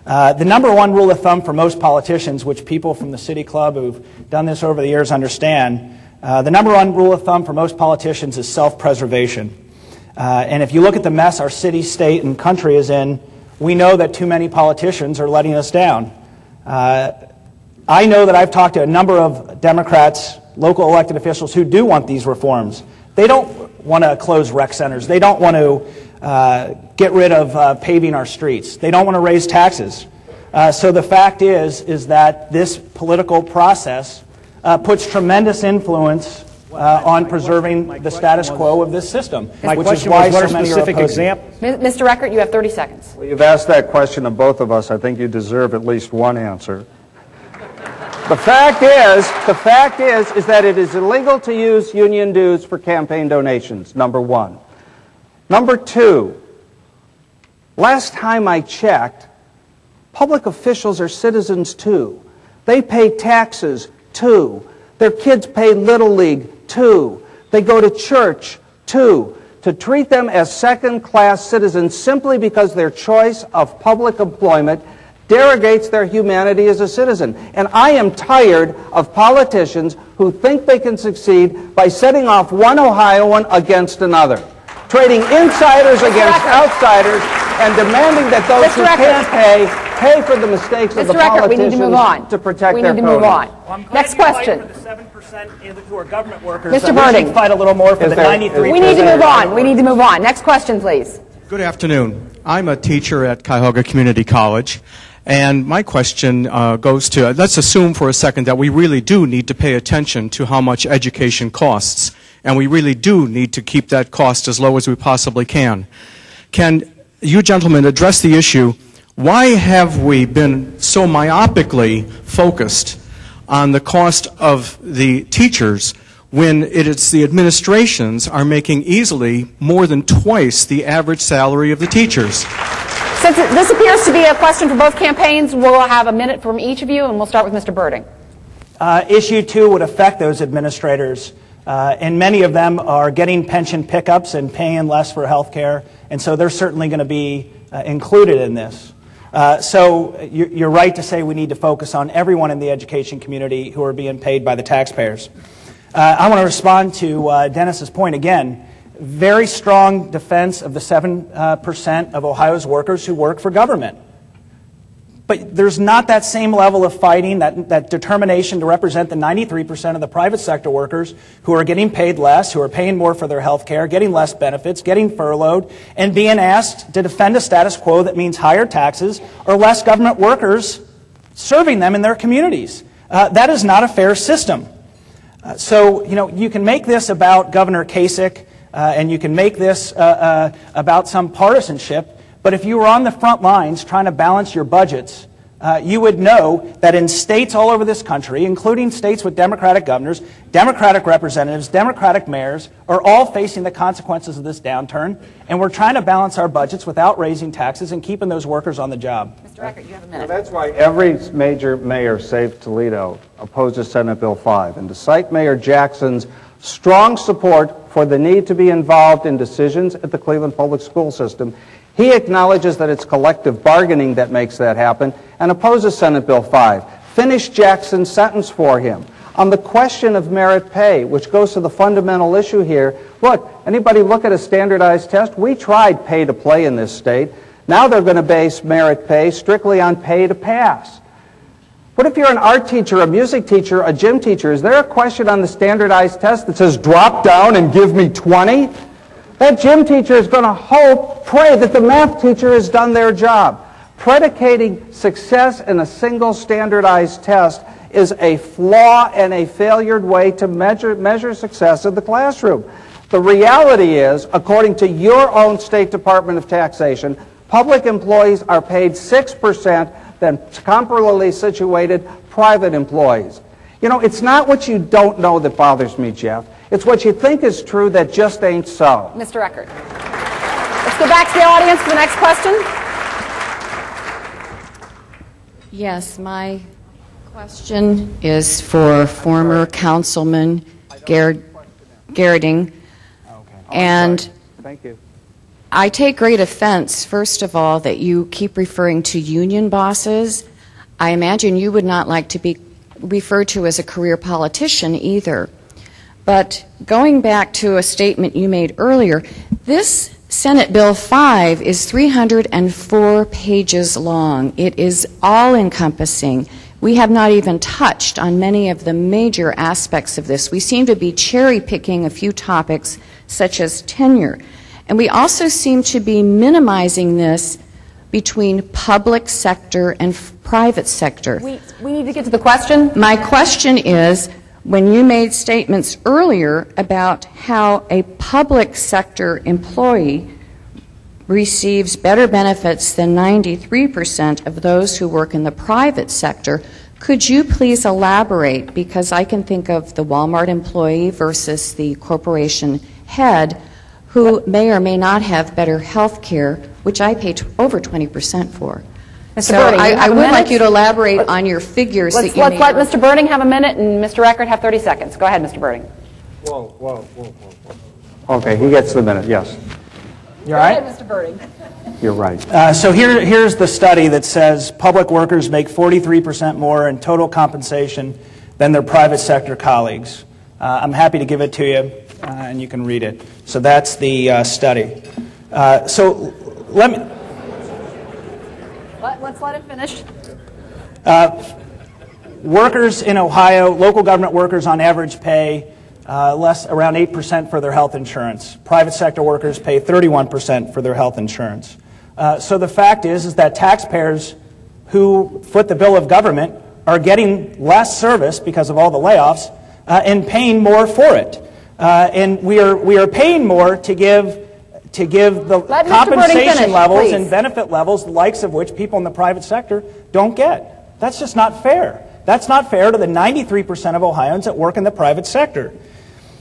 The number one rule of thumb for most politicians, which people from the City Club who've done this over the years understand, the number one rule of thumb for most politicians is self-preservation. And if you look at the mess our city, state, and country is in, we know that too many politicians are letting us down. I know that I've talked to a number of Democrats, local elected officials, who do want these reforms. They don't want to close rec centers. They don't want to get rid of paving our streets. They don't want to raise taxes. So the fact is that this political process puts tremendous influence on preserving the status quo of this system, which is why so many are opposing. Mr. Eckart, you have 30 seconds. Well, you've asked that question of both of us. I think you deserve at least one answer. The fact is that it is illegal to use union dues for campaign donations, number one. Number two, last time I checked, public officials are citizens too. They pay taxes too. Their kids pay Little League too. They go to church too. To treat them as second-class citizens simply because their choice of public employment derogates their humanity as a citizen. And I am tired of politicians who think they can succeed by setting off one Ohioan against another, trading insiders against outsiders, and demanding that those who can't pay for the mistakes of the politicians to protect their cronies. Well, next question. For the 7% who are government workers, Mr. Berding, fight a little more for the 93%. We need to move on. We need to move on. Next question, please. Good afternoon. I'm a teacher at Cuyahoga Community College. And my question goes to, let's assume for a second that we really do need to pay attention to how much education costs. And we really do need to keep that cost as low as we possibly can. Can you gentlemen address the issue, why have we been so myopically focused on the cost of the teachers when it's the administrations are making easily more than twice the average salary of the teachers? Since this appears to be a question for both campaigns, we'll have a minute from each of you, and we'll start with Mr. Berding. Issue 2 would affect those administrators, and many of them are getting pension pickups and paying less for health care, and so they're certainly going to be included in this. So you're right to say we need to focus on everyone in the education community who are being paid by the taxpayers. I want to respond to Dennis's point again. Very strong defense of the 7% of Ohio's workers who work for government. But there's not that same level of fighting, that determination to represent the 93% of the private sector workers who are getting paid less, who are paying more for their health care, getting less benefits, getting furloughed, and being asked to defend a status quo that means higher taxes or less government workers serving them in their communities. That is not a fair system. So, you can make this about Governor Kasich, and you can make this about some partisanship, but if you were on the front lines trying to balance your budgets, you would know that in states all over this country, including states with Democratic governors, Democratic representatives, Democratic mayors, are all facing the consequences of this downturn, and we're trying to balance our budgets without raising taxes and keeping those workers on the job. Mr. Eckart, you have a minute. Well, that's why every major mayor, save Toledo, opposes Senate Bill 5. And to cite Mayor Jackson's strong support for the need to be involved in decisions at the Cleveland public school system, he acknowledges that it's collective bargaining that makes that happen and opposes Senate Bill 5. Finish Jackson's sentence for him. On the question of merit pay, which goes to the fundamental issue here, look, anybody look at a standardized test? We tried pay to play in this state. Now they're going to base merit pay strictly on pay to pass. What if you're an art teacher, a music teacher, a gym teacher? Is there a question on the standardized test that says drop down and give me 20? That gym teacher is going to pray that the math teacher has done their job. Predicating success in a single standardized test is a flaw and a failured way to measure success in the classroom. The reality is, according to your own State Department of Taxation, public employees are paid 6% than comparably situated private employees. It's not what you don't know that bothers me, Jeff. It's what you think is true that just ain't so. Mr. Eckart. Let's go back to the audience for the next question. Yes, my question is for former Councilman Berding. And thank you. I take great offense, first of all, that you keep referring to union bosses. I imagine you would not like to be referred to as a career politician either. But going back to a statement you made earlier, this Senate Bill 5 is 304 pages long. It is all-encompassing. We have not even touched on many of the major aspects of this. We seem to be cherry-picking a few topics, such as tenure. And we also seem to be minimizing this between public sector and private sector. We need to get to the question. My question is, when you made statements earlier about how a public sector employee receives better benefits than 93% of those who work in the private sector, could you please elaborate? Because I can think of the Walmart employee versus the corporation head who may or may not have better health care, which I pay over 20% for. Mr. So Berding, I would like you to elaborate on your figures that you made. Let's let Mr. Berding have a minute and Mr. Eckart have 30 seconds. Go ahead, Mr. Berding. Whoa. Okay, he gets the minute, yes. You all right? Go ahead, Mr. Berding. You're right. So here's the study that says public workers make 43% more in total compensation than their private sector colleagues. I'm happy to give it to you, and you can read it. So that's the study. So let me... Let's let it finish. Workers in Ohio, local government workers on average pay around 8% for their health insurance. Private sector workers pay 31% for their health insurance. So the fact is that taxpayers who foot the bill of government are getting less service because of all the layoffs and paying more for it. And we are paying more to give the compensation levels please. and benefit levels, the likes of which people in the private sector don't get. That's just not fair. That's not fair to the 93% of Ohioans that work in the private sector.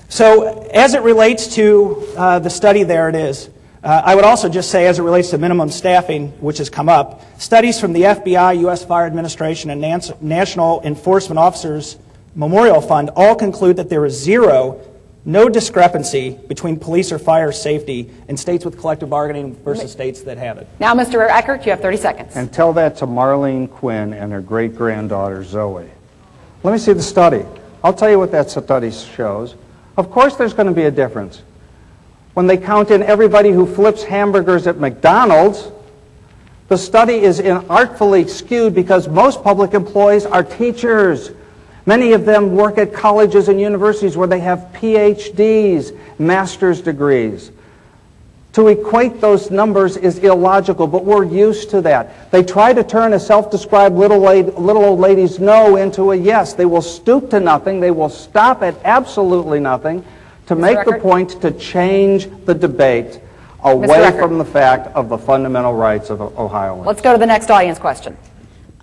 So as it relates to the study, there it is. I would also just say, as it relates to minimum staffing, which has come up, studies from the FBI, U.S. Fire Administration, and National Enforcement Officers Memorial Fund all conclude that there is zero No discrepancy between police or fire safety in states with collective bargaining versus states that have it. Now, Mr. Eckart, you have 30 seconds. And tell that to Marlene Quinn and her great-granddaughter Zoe. Let me see the study. I'll tell you what that study shows. Of course there's going to be a difference. When they count in everybody who flips hamburgers at McDonald's, the study is artfully skewed because most public employees are teachers. Many of them work at colleges and universities where they have PhDs, master's degrees. To equate those numbers is illogical, but we're used to that. They try to turn a self-described little old lady's no into a yes. They will stoop to nothing. They will stop at absolutely nothing to make the point to change the debate away from the fact of the fundamental rights of Ohioans. Let's go to the next audience question.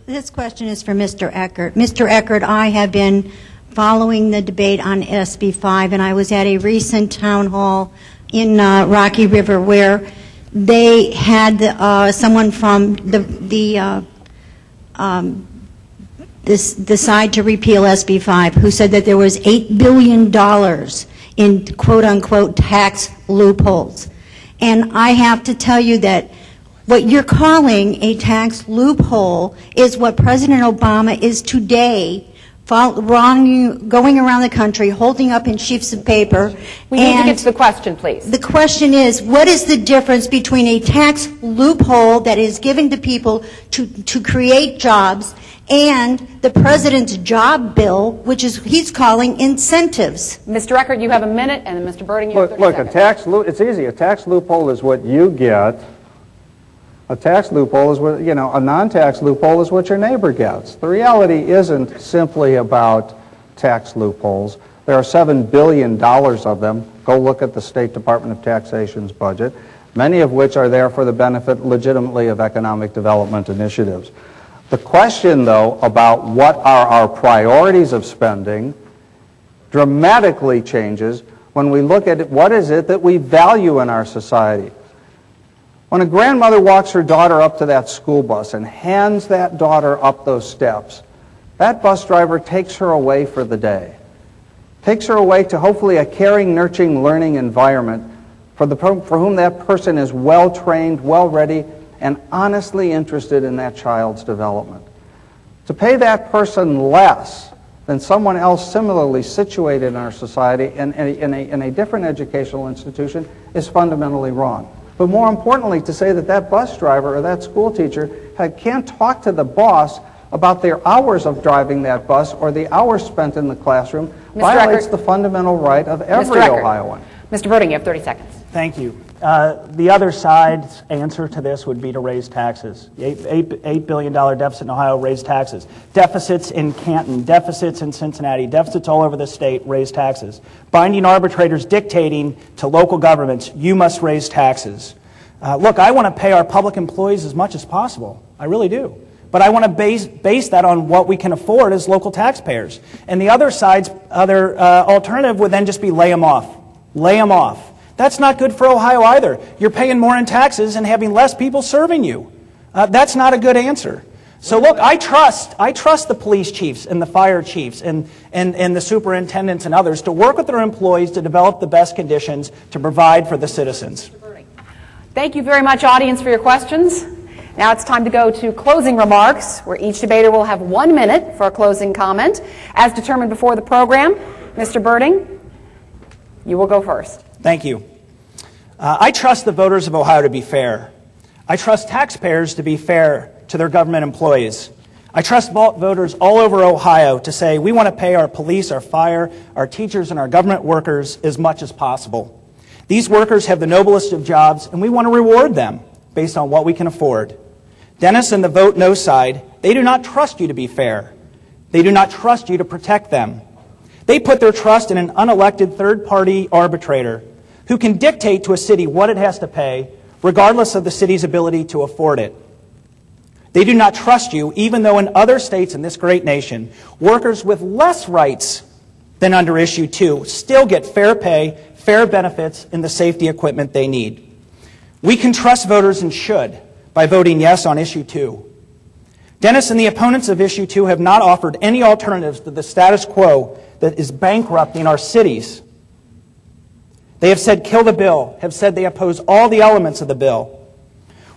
This question is for Mr. Eckart. Mr. Eckart, I have been following the debate on SB 5, and I was at a recent town hall in Rocky River where they had someone from the side to repeal SB 5 who said that there was $8 billion in quote-unquote tax loopholes. And I have to tell you that what you're calling a tax loophole is what President Obama is today going around the country, holding up in sheets of paper. We need to get to the question, please. The question is, what is the difference between a tax loophole that is given to people to create jobs and the President's job bill, which is he's calling incentives? Mr. Eckart, you have a minute, and then Mr. Berding, you have 30 seconds. It's easy. A tax loophole is what you get. A tax loophole is what, a non-tax loophole is what your neighbor gets. The reality isn't simply about tax loopholes. There are $7 billion of them. Go look at the State Department of Taxation's budget, many of which are there for the benefit legitimately of economic development initiatives. The question, though, about what are our priorities of spending dramatically changes when we look at what is it that we value in our society. When a grandmother walks her daughter up to that school bus and hands that daughter up those steps, that bus driver takes her away for the day, takes her away to hopefully a caring, nurturing, learning environment for whom that person is well-trained, well-ready, and honestly interested in that child's development. To pay that person less than someone else similarly situated in our society in a different educational institution is fundamentally wrong. But more importantly, to say that that bus driver or that school teacher can't talk to the boss about their hours of driving that bus or the hours spent in the classroom violates the fundamental right of every Ohioan. Mr. Berding, you have 30 seconds. Thank you. The other side's answer to this would be to raise taxes. $8 billion deficit in Ohio, raise taxes. Deficits in Canton, deficits in Cincinnati, deficits all over the state, raise taxes. Binding arbitrators dictating to local governments, you must raise taxes. Look, I want to pay our public employees as much as possible. I really do. But I want to base that on what we can afford as local taxpayers. And the other side's alternative would then just be lay them off. Lay them off. That's not good for Ohio either. You're paying more in taxes and having less people serving you. That's not a good answer. So look, I trust the police chiefs and the fire chiefs and the superintendents and others to work with their employees to develop the best conditions to provide for the citizens. Thank you very much, audience, for your questions. Now it's time to go to closing remarks, where each debater will have 1 minute for a closing comment. As determined before the program, Mr. Berding, you will go first. Thank you. I trust the voters of Ohio to be fair. I trust taxpayers to be fair to their government employees. I trust voters all over Ohio to say we want to pay our police, our fire, our teachers, and our government workers as much as possible. These workers have the noblest of jobs, and we want to reward them based on what we can afford. Dennis and the Vote No side, they do not trust you to be fair. They do not trust you to protect them. They put their trust in an unelected third-party arbitrator who can dictate to a city what it has to pay, regardless of the city's ability to afford it. They do not trust you, even though in other states in this great nation, workers with less rights than under Issue 2 still get fair pay, fair benefits, and the safety equipment they need. We can trust voters and should by voting yes on Issue 2. Dennis and the opponents of Issue 2 have not offered any alternatives to the status quo that is bankrupting our cities. They have said kill the bill, have said they oppose all the elements of the bill.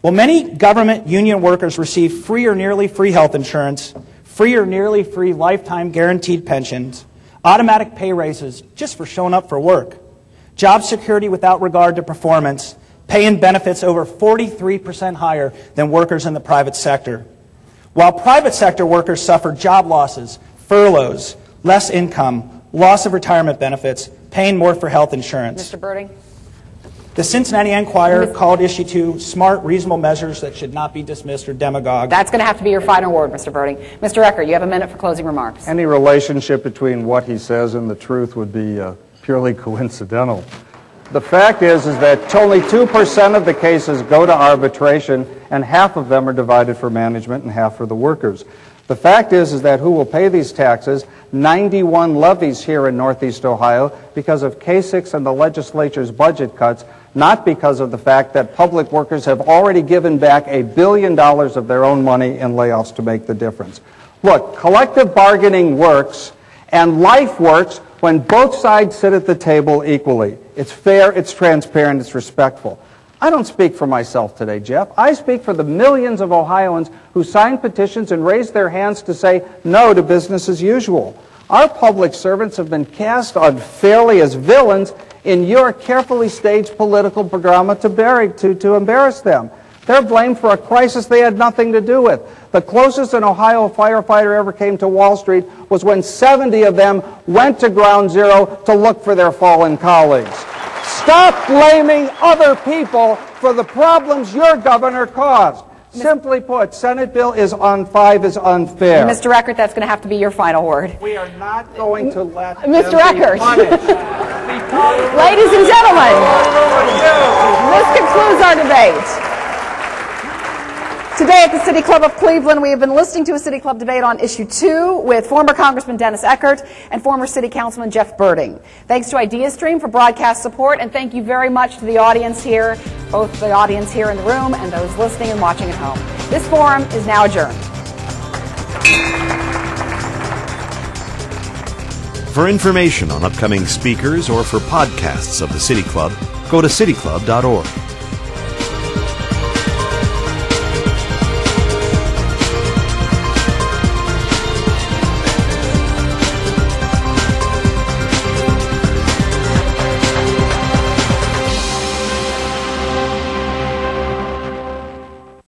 Well, many government union workers receive free or nearly free health insurance, free or nearly free lifetime guaranteed pensions, automatic pay raises just for showing up for work, job security without regard to performance, pay and benefits over 43% higher than workers in the private sector. While private sector workers suffer job losses, furloughs, less income, loss of retirement benefits, paying more for health insurance. Mr. Berding? The Cincinnati Enquirer called issue 2 smart, reasonable measures that should not be dismissed or demagogue. That's going to have to be your final word, Mr. Berding. Mr. Eckart, you have a minute for closing remarks. Any relationship between what he says and the truth would be purely coincidental. The fact is that only 2% of the cases go to arbitration, and half of them are divided for management and half for the workers. The fact is that who will pay these taxes? 91 levies here in Northeast Ohio because of K6 and the legislature's budget cuts, not because of the fact that public workers have already given back $1 billion of their own money in layoffs to make the difference. Look, collective bargaining works, and life works when both sides sit at the table equally. It's fair, it's transparent, it's respectful. I don't speak for myself today, Jeff. I speak for the millions of Ohioans who signed petitions and raised their hands to say no to business as usual. Our public servants have been cast unfairly as villains in your carefully staged political programma to embarrass them. They're blamed for a crisis they had nothing to do with. The closest an Ohio firefighter ever came to Wall Street was when 70 of them went to Ground Zero to look for their fallen colleagues. Stop blaming other people for the problems your governor caused. Simply put, Senate Bill 5 is unfair. Mr. Eckart, that's going to have to be your final word. We are not going to let Mr. them be Eckart. punished. Ladies and gentlemen, this concludes our debate. Today at the City Club of Cleveland, we have been listening to a City Club debate on issue 2 with former Congressman Dennis Eckart and former City Councilman Jeff Berding. Thanks to IdeaStream for broadcast support, and thank you very much to the audience here, both the audience here in the room and those listening and watching at home. This forum is now adjourned. For information on upcoming speakers or for podcasts of the City Club, go to cityclub.org.